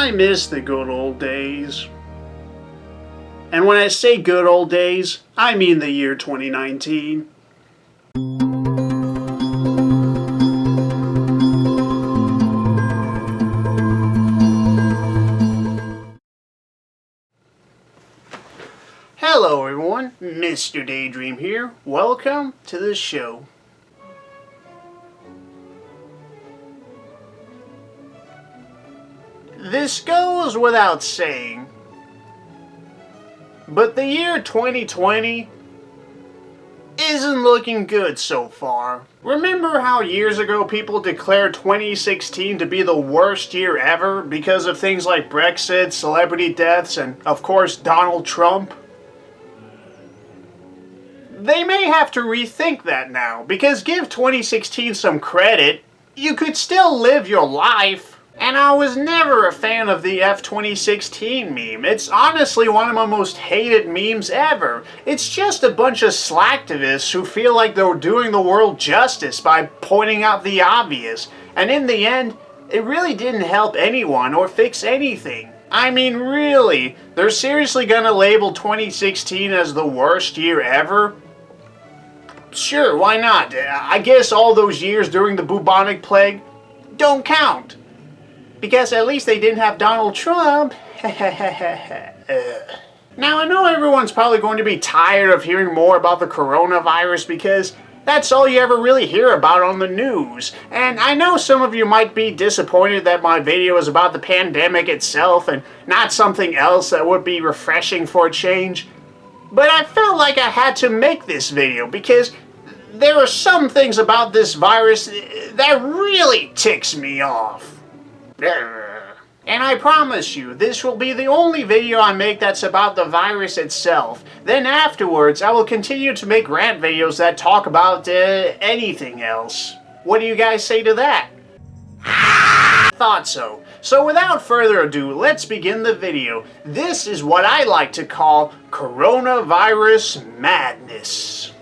I miss the good old days. And when I say good old days, I mean the year 2019. Hello everyone, Mr. Daydream here. Welcome to the show. This goes without saying, but the year 2020 isn't looking good so far. Remember how years ago people declared 2016 to be the worst year ever because of things like Brexit, celebrity deaths, and of course Donald Trump? They may have to rethink that now, because give 2016 some credit, you could still live your life. And I was never a fan of the F2016 meme. It's honestly one of my most hated memes ever. It's just a bunch of slacktivists who feel like they're doing the world justice by pointing out the obvious. And in the end, it really didn't help anyone or fix anything. I mean, really, they're seriously gonna label 2016 as the worst year ever? Sure, why not? I guess all those years during the bubonic plague don't count. Because at least they didn't have Donald Trump. Now, I know everyone's probably going to be tired of hearing more about the coronavirus because that's all you ever really hear about on the news. And I know some of you might be disappointed that my video is about the pandemic itself and not something else that would be refreshing for a change. But I felt like I had to make this video because there are some things about this virus that really ticks me off. And I promise you, this will be the only video I make that's about the virus itself. Then afterwards, I will continue to make rant videos that talk about anything else. What do you guys say to that? Thought so. So without further ado, let's begin the video. This is what I like to call coronavirus madness.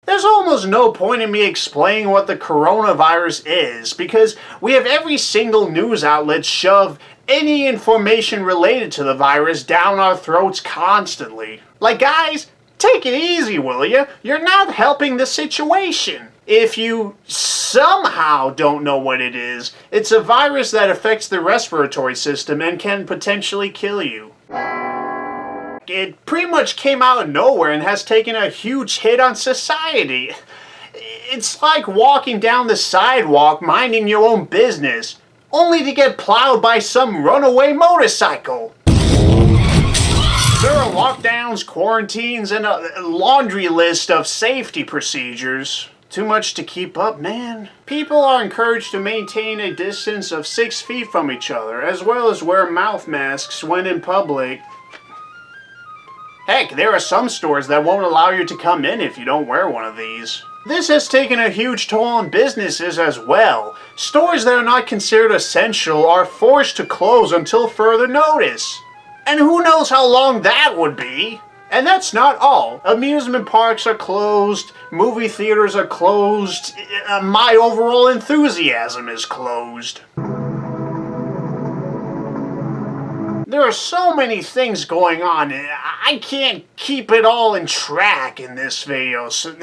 There's almost no point in me explaining what the coronavirus is, because we have every single news outlet shove any information related to the virus down our throats constantly. Like, guys, take it easy, will ya? You're not helping the situation. If you somehow don't know what it is, it's a virus that affects the respiratory system and can potentially kill you. It pretty much came out of nowhere and has taken a huge hit on society. It's like walking down the sidewalk minding your own business, only to get plowed by some runaway motorcycle. There are lockdowns, quarantines, and a laundry list of safety procedures. Too much to keep up, man. People are encouraged to maintain a distance of 6 feet from each other, as well as wear mouth masks when in public. Heck, there are some stores that won't allow you to come in if you don't wear one of these. This has taken a huge toll on businesses as well. Stores that are not considered essential are forced to close until further notice. And who knows how long that would be? And that's not all. Amusement parks are closed, movie theaters are closed, my overall enthusiasm is closed. There are so many things going on, I can't keep it all in track in this video, so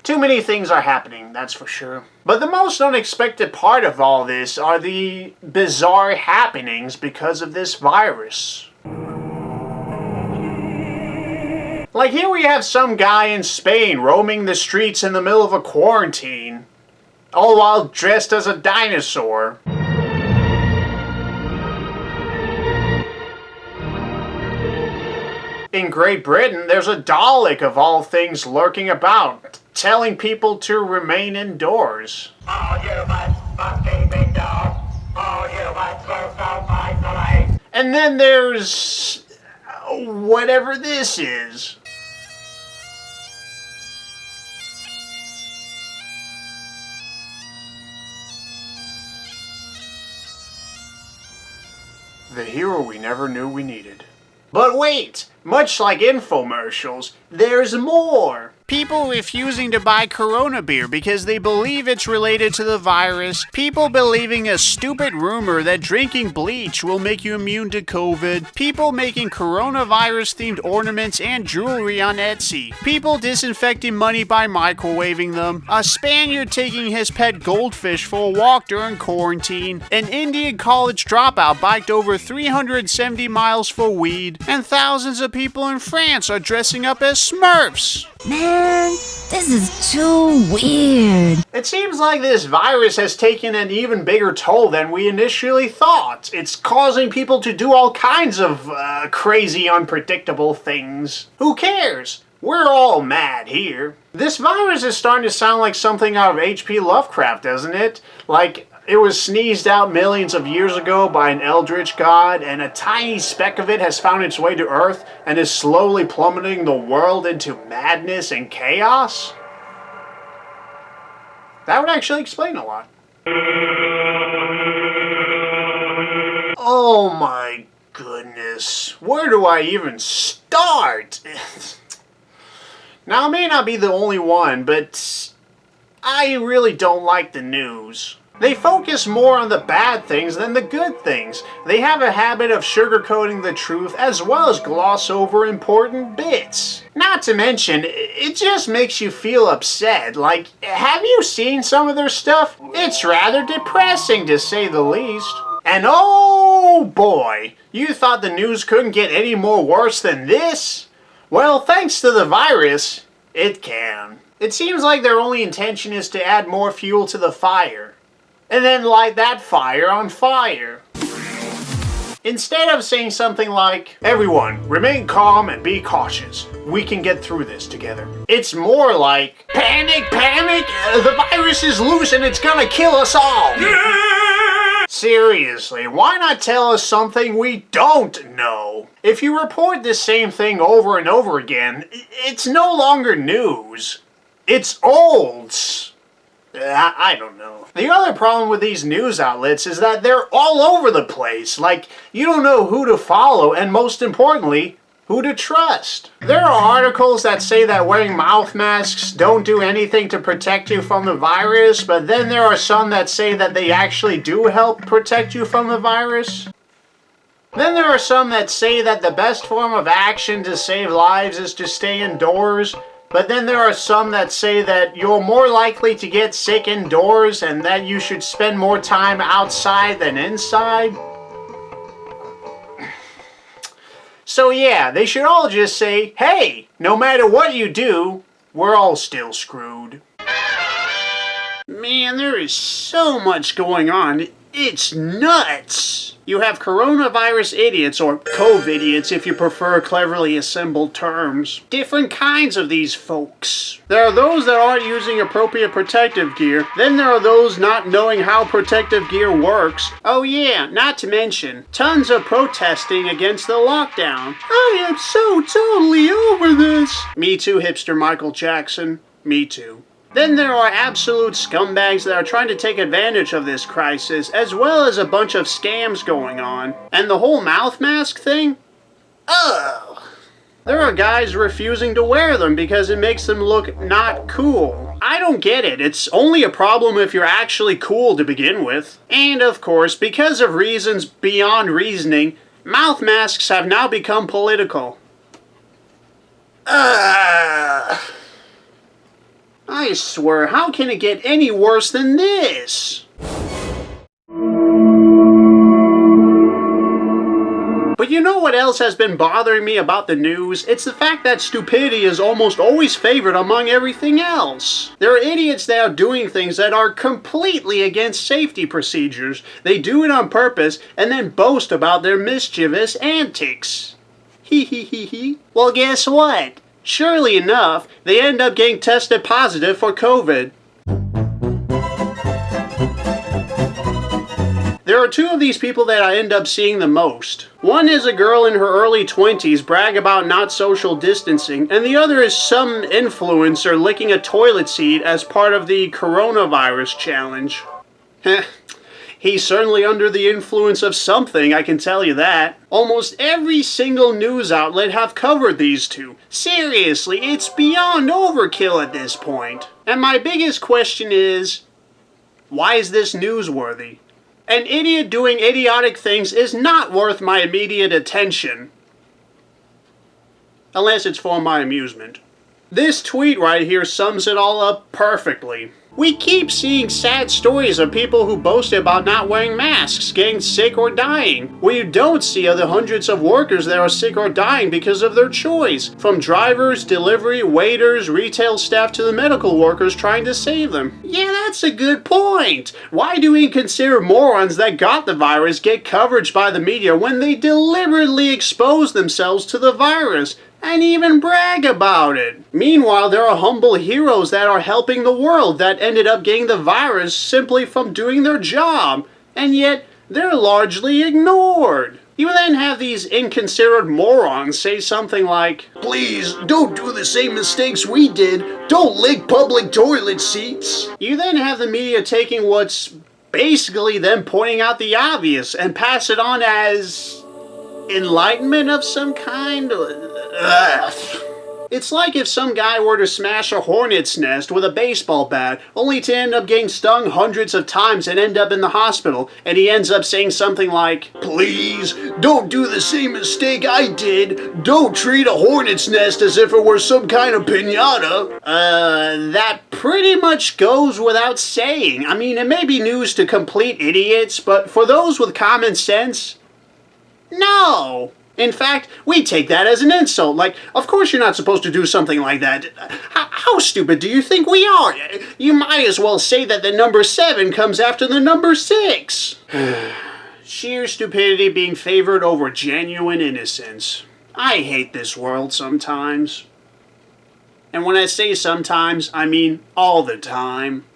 too many things are happening, that's for sure. But the most unexpected part of all this are the bizarre happenings because of this virus. Like, here we have some guy in Spain roaming the streets in the middle of a quarantine, all while dressed as a dinosaur. In Great Britain, there's a Dalek of all things lurking about, telling people to remain indoors. All humans must keep indoors. All humans will survive the light. And then there's whatever this is. The hero we never knew we needed. But wait! Much like infomercials, there's more! people refusing to buy Corona beer because they believe it's related to the virus, people believing a stupid rumor that drinking bleach will make you immune to COVID, people making coronavirus-themed ornaments and jewelry on Etsy, people disinfecting money by microwaving them, a Spaniard taking his pet goldfish for a walk during quarantine, an Indian college dropout biked over 370 miles for weed, and thousands of people in France are dressing up as Smurfs. Man, this is too weird. It seems like this virus has taken an even bigger toll than we initially thought. It's causing people to do all kinds of crazy, unpredictable things. Who cares? We're all mad here. This virus is starting to sound like something out of H.P. Lovecraft, doesn't it? Like it was sneezed out millions of years ago by an eldritch god, and a tiny speck of it has found its way to Earth and is slowly plummeting the world into madness and chaos? That would actually explain a lot. Oh my goodness. Where do I even start? Now, I may not be the only one, but I really don't like the news. They focus more on the bad things than the good things. They have a habit of sugarcoating the truth as well as gloss over important bits. Not to mention, it just makes you feel upset. Like, have you seen some of their stuff? It's rather depressing to say the least. And oh boy, you thought the news couldn't get any more worse than this? Well, thanks to the virus, it can. It seems like their only intention is to add more fuel to the fire, and then light that fire on fire. Instead of saying something like, everyone, remain calm and be cautious. We can get through this together. It's more like, panic, panic! The virus is loose and it's gonna kill us all! Seriously, why not tell us something we don't know? If you report the same thing over and over again, it's no longer news. It's old. I don't know. The other problem with these news outlets is that they're all over the place. Like, you don't know who to follow, and most importantly, who to trust. There are articles that say that wearing mouth masks don't do anything to protect you from the virus, but then there are some that say that they actually do help protect you from the virus. Then there are some that say that the best form of action to save lives is to stay indoors. But then there are some that say that you're more likely to get sick indoors and that you should spend more time outside than inside. So yeah, they should all just say, hey, no matter what you do, we're all still screwed. Man, there is so much going on. It's nuts! You have coronavirus idiots, or COVID-idiots if you prefer cleverly assembled terms. Different kinds of these folks. There are those that aren't using appropriate protective gear. Then there are those not knowing how protective gear works. Oh yeah, not to mention, tons of protesting against the lockdown. I am so totally over this. Me too, hipster Michael Jackson. Me too. Then there are absolute scumbags that are trying to take advantage of this crisis, as well as a bunch of scams going on. And the whole mouth mask thing? Ugh. There are guys refusing to wear them because it makes them look not cool. I don't get it. It's only a problem if you're actually cool to begin with. And of course, because of reasons beyond reasoning, mouth masks have now become political. Ugh. I swear, how can it get any worse than this? But you know what else has been bothering me about the news? It's the fact that stupidity is almost always favored among everything else. There are idiots that are doing things that are completely against safety procedures. They do it on purpose and then boast about their mischievous antics. Hee hee hee hee. Well, guess what? Surely enough, they end up getting tested positive for COVID. There are two of these people that I end up seeing the most. One is a girl in her early 20s brag about not social distancing, and the other is some influencer licking a toilet seat as part of the coronavirus challenge. He's certainly under the influence of something, I can tell you that. Almost every single news outlet have covered these two. Seriously, it's beyond overkill at this point. And my biggest question is, why is this newsworthy? An idiot doing idiotic things is not worth my immediate attention. Unless it's for my amusement. This tweet right here sums it all up perfectly. We keep seeing sad stories of people who boast about not wearing masks, getting sick or dying. What you don't see are the hundreds of workers that are sick or dying because of their choice. From drivers, delivery, waiters, retail staff to the medical workers trying to save them. Yeah, that's a good point. Why do inconsiderate morons that got the virus get coverage by the media when they deliberately expose themselves to the virus? And even brag about it. Meanwhile, there are humble heroes that are helping the world that ended up getting the virus simply from doing their job, and yet they're largely ignored. You then have these inconsiderate morons say something like, "Please, don't do the same mistakes we did. Don't lick public toilet seats." You then have the media taking what's basically them pointing out the obvious and pass it on as enlightenment of some kind. Ugh. It's like if some guy were to smash a hornet's nest with a baseball bat, only to end up getting stung hundreds of times and end up in the hospital, and he ends up saying something like, "Please, don't do the same mistake I did. Don't treat a hornet's nest as if it were some kind of piñata." That pretty much goes without saying. I mean, it may be news to complete idiots, but for those with common sense, no. In fact, we take that as an insult. Like, of course you're not supposed to do something like that. How stupid do you think we are? You might as well say that the number 7 comes after the number 6. Sheer stupidity being favored over genuine innocence. I hate this world sometimes. And when I say sometimes, I mean all the time.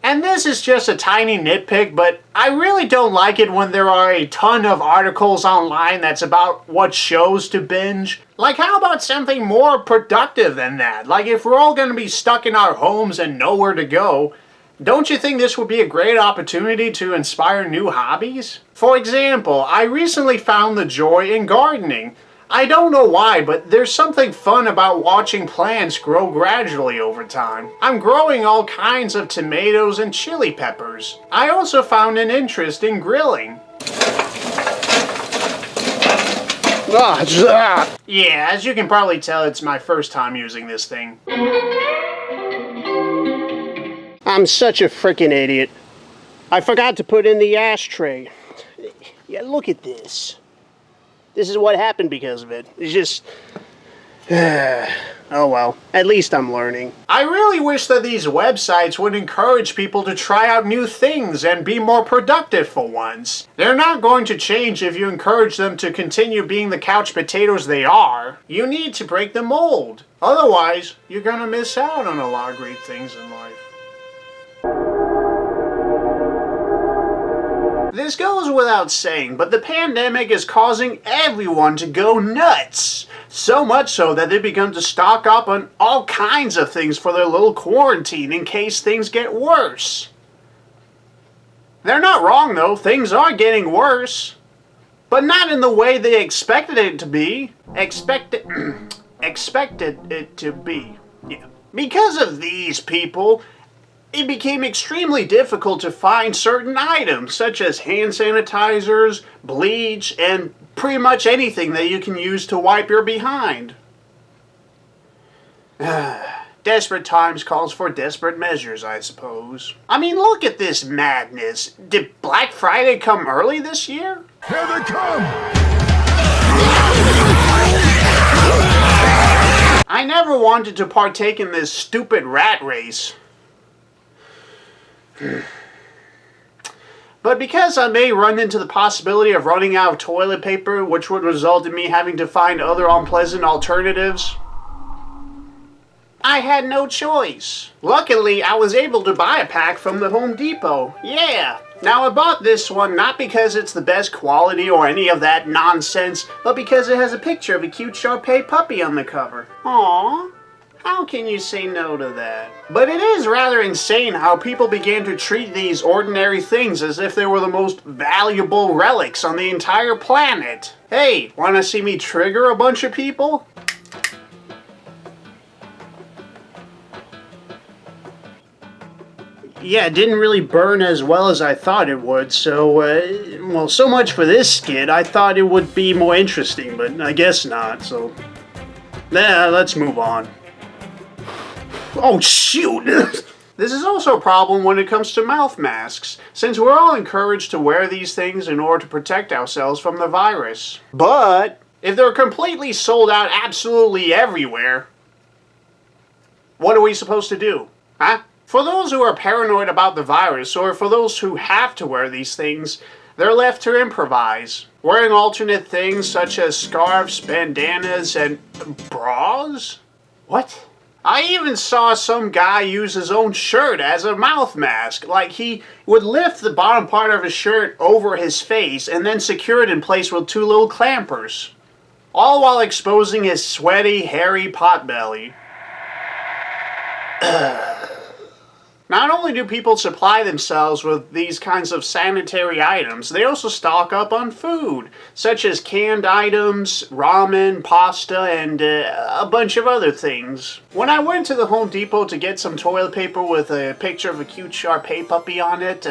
And this is just a tiny nitpick, but I really don't like it when there are a ton of articles online that's about what shows to binge. Like, how about something more productive than that? Like, if we're all going to be stuck in our homes and nowhere to go, don't you think this would be a great opportunity to inspire new hobbies? For example, I recently found the joy in gardening. I don't know why, but there's something fun about watching plants grow gradually over time. I'm growing all kinds of tomatoes and chili peppers. I also found an interest in grilling. Yeah, as you can probably tell, it's my first time using this thing. I'm such a frickin' idiot. I forgot to put in the ashtray. Yeah, look at this. This is what happened because of it. It's just... oh well, at least I'm learning. I really wish that these websites would encourage people to try out new things and be more productive for once. They're not going to change if you encourage them to continue being the couch potatoes they are. You need to break the mold. Otherwise, you're gonna miss out on a lot of great things in life. This goes without saying, but the pandemic is causing everyone to go nuts. So much so that they've begun to stock up on all kinds of things for their little quarantine in case things get worse. They're not wrong though, things are getting worse. But not in the way they expected it to be. Expected it to be. Yeah. Because of these people, it became extremely difficult to find certain items, such as hand sanitizers, bleach, and pretty much anything that you can use to wipe your behind. Desperate times calls for desperate measures, I suppose. I mean, look at this madness. Did Black Friday come early this year? Here they come! I never wanted to partake in this stupid rat race. But because I may run into the possibility of running out of toilet paper, which would result in me having to find other unpleasant alternatives, I had no choice. Luckily, I was able to buy a pack from the Home Depot. Yeah. Now I bought this one not because it's the best quality or any of that nonsense, but because it has a picture of a cute Shar-Pei puppy on the cover. Aww. How can you say no to that? But it is rather insane how people began to treat these ordinary things as if they were the most valuable relics on the entire planet. Hey, wanna see me trigger a bunch of people? Yeah, it didn't really burn as well as I thought it would, so, well, so much for this skit. I thought it would be more interesting, but I guess not, so... let's move on. Oh, shoot! This is also a problem when it comes to mouth masks, since we're all encouraged to wear these things in order to protect ourselves from the virus. But, if they're completely sold out absolutely everywhere, what are we supposed to do? Huh? For those who are paranoid about the virus, or for those who have to wear these things, they're left to improvise, wearing alternate things such as scarves, bandanas, and bras? What? I even saw some guy use his own shirt as a mouth mask, like he would lift the bottom part of his shirt over his face and then secure it in place with two little clampers, all while exposing his sweaty, hairy potbelly. Not only do people supply themselves with these kinds of sanitary items, they also stock up on food, such as canned items, ramen, pasta, and a bunch of other things. When I went to the Home Depot to get some toilet paper with a picture of a cute Shar-Pei puppy on it,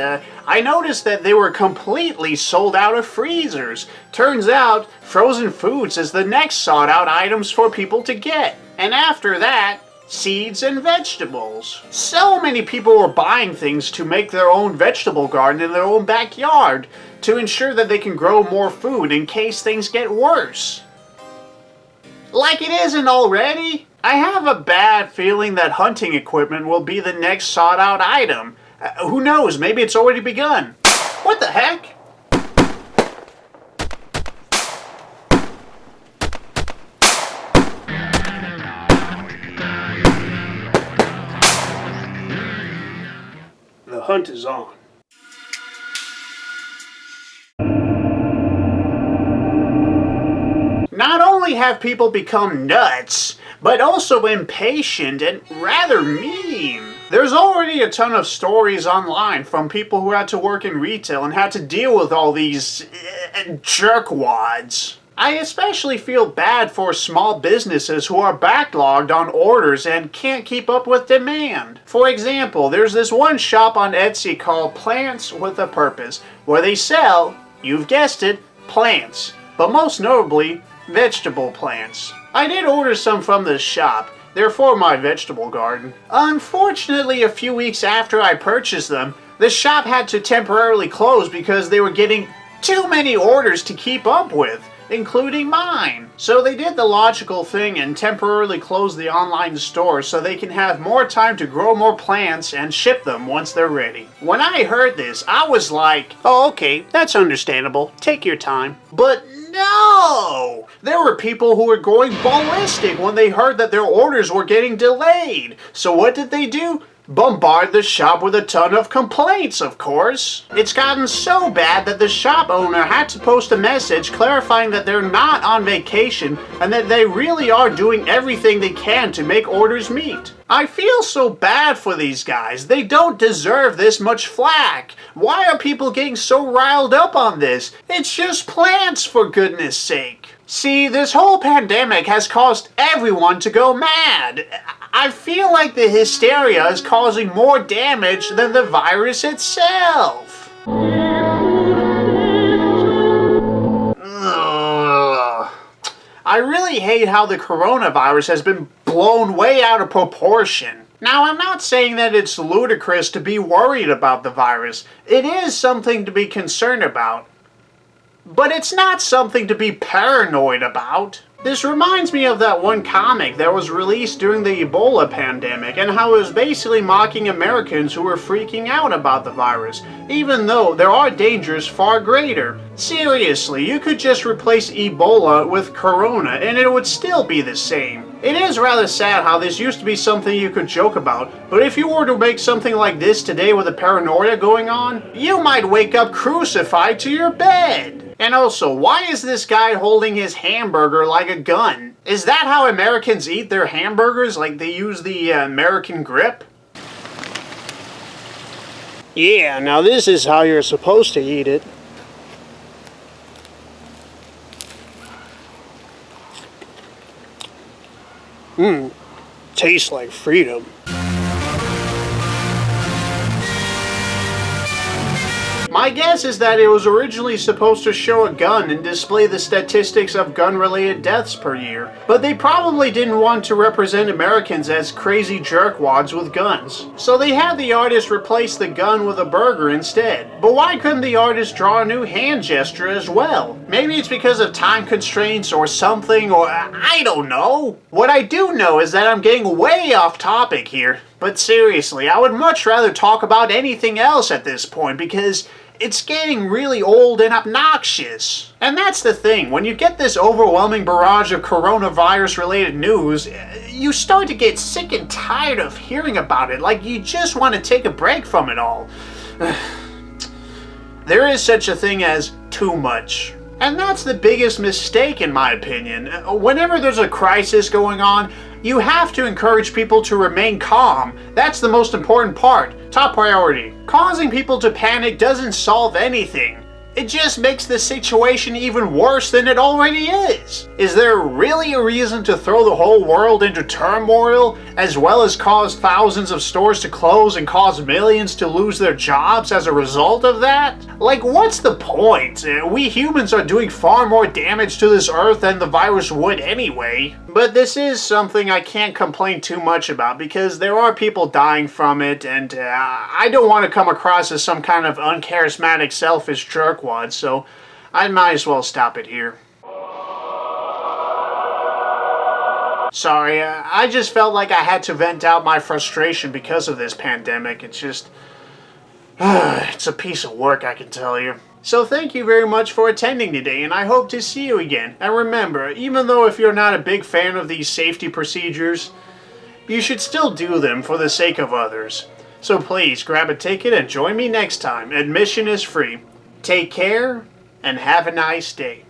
I noticed that they were completely sold out of freezers. Turns out, frozen foods is the next sought-out items for people to get. And after that, seeds and vegetables. So many people were buying things to make their own vegetable garden in their own backyard to ensure that they can grow more food in case things get worse. Like it isn't already? I have a bad feeling that hunting equipment will be the next sought out item. Who knows, maybe it's already begun. What the heck? The hunt is on. Not only have people become nuts, but also impatient and rather mean. There's already a ton of stories online from people who had to work in retail and had to deal with all these jerkwads. I especially feel bad for small businesses who are backlogged on orders and can't keep up with demand. For example, there's this one shop on Etsy called Plants with a Purpose, where they sell, you've guessed it, plants, but most notably, vegetable plants. I did order some from this shop. They're for my vegetable garden. Unfortunately, a few weeks after I purchased them, the shop had to temporarily close because they were getting too many orders to keep up with, including mine. So they did the logical thing and temporarily closed the online store so they can have more time to grow more plants and ship them once they're ready. When I heard this, I was like, oh, okay, that's understandable. Take your time. But no! There were people who were going ballistic when they heard that their orders were getting delayed. So what did they do? Bombard the shop with a ton of complaints, of course. It's gotten so bad that the shop owner had to post a message clarifying that they're not on vacation and that they really are doing everything they can to make orders meet. I feel so bad for these guys. They don't deserve this much flack. Why are people getting so riled up on this? It's just plants, for goodness sake. See, this whole pandemic has caused everyone to go mad. I feel like the hysteria is causing more damage than the virus itself. Ugh. I really hate how the coronavirus has been blown way out of proportion. Now, I'm not saying that it's ludicrous to be worried about the virus. It is something to be concerned about. But it's not something to be paranoid about. This reminds me of that one comic that was released during the Ebola pandemic and how it was basically mocking Americans who were freaking out about the virus, even though there are dangers far greater. Seriously, you could just replace Ebola with Corona and it would still be the same. It is rather sad how this used to be something you could joke about, but if you were to make something like this today with a paranoia going on, you might wake up crucified to your bed. And also, why is this guy holding his hamburger like a gun? Is that how Americans eat their hamburgers? Like they use the American grip? Yeah, now this is how you're supposed to eat it. Tastes like freedom. My guess is that it was originally supposed to show a gun and display the statistics of gun-related deaths per year, but they probably didn't want to represent Americans as crazy jerkwads with guns. So they had the artist replace the gun with a burger instead. But why couldn't the artist draw a new hand gesture as well? Maybe it's because of time constraints or something, or I don't know. What I do know is that I'm getting way off topic here. But seriously, I would much rather talk about anything else at this point because it's getting really old and obnoxious. And that's the thing, when you get this overwhelming barrage of coronavirus-related news, you start to get sick and tired of hearing about it, like you just want to take a break from it all. There is such a thing as too much. And that's the biggest mistake in my opinion. Whenever there's a crisis going on, you have to encourage people to remain calm. That's the most important part. Top priority. Causing people to panic doesn't solve anything. It just makes the situation even worse than it already is. Is there really a reason to throw the whole world into turmoil, as well as cause thousands of stores to close and cause millions to lose their jobs as a result of that? Like, what's the point? We humans are doing far more damage to this earth than the virus would anyway. But this is something I can't complain too much about because there are people dying from it, and I don't want to come across as some kind of uncharismatic, selfish jerkwad, so I might as well stop it here. Sorry, I just felt like I had to vent out my frustration because of this pandemic. It's just... it's a piece of work, I can tell you. So thank you very much for attending today, and I hope to see you again. And remember, even though if you're not a big fan of these safety procedures, you should still do them for the sake of others. So please, grab a ticket and join me next time. Admission is free. Take care, and have a nice day.